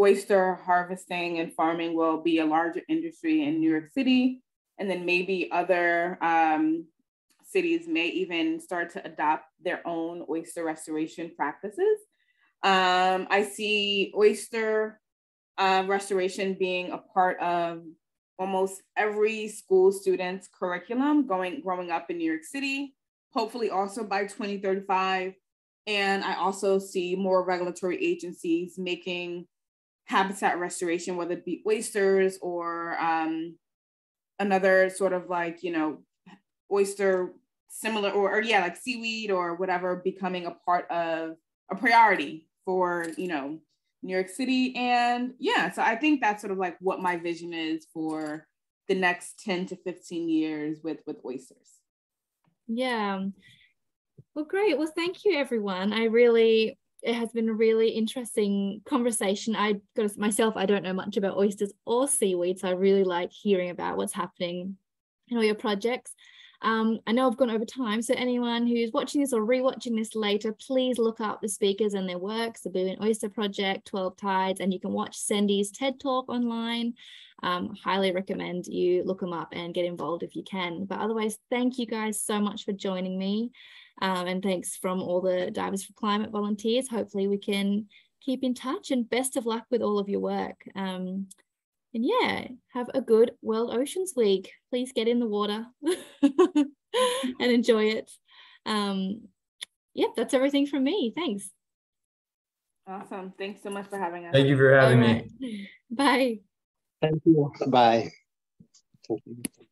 oyster harvesting and farming will be a larger industry in New York City, and then maybe other cities may even start to adopt their own oyster restoration practices. I see oyster restoration being a part of almost every school student's curriculum growing up in New York City, hopefully also by 2035. And I also see more regulatory agencies making habitat restoration, whether it be oysters or another sort of like, oyster similar, or like seaweed or whatever, becoming a part of a priority for, New York City. And yeah, so I think that's sort of like what my vision is for the next 10 to 15 years with oysters. Yeah. Well, great. Well, thank you, everyone. It has been a really interesting conversation. I don't know much about oysters or seaweed, so I really like hearing about what's happening in all your projects. I know I've gone over time, so anyone who's watching this or rewatching this later, please look up the speakers and their works, the Blue and Oyster Project, 12 Tides, and you can watch Cindy's TED Talk online. Highly recommend you look them up and get involved if you can. But otherwise, thank you guys so much for joining me. And thanks from all the Divers for Climate volunteers. Hopefully we can keep in touch, and best of luck with all of your work. And yeah, have a good World Oceans Week. Please get in the water and enjoy it. Yep, that's everything from me. Thanks. Awesome. Thanks so much for having us. Thank you for having me. Bye. Thank you. Bye. Thank you.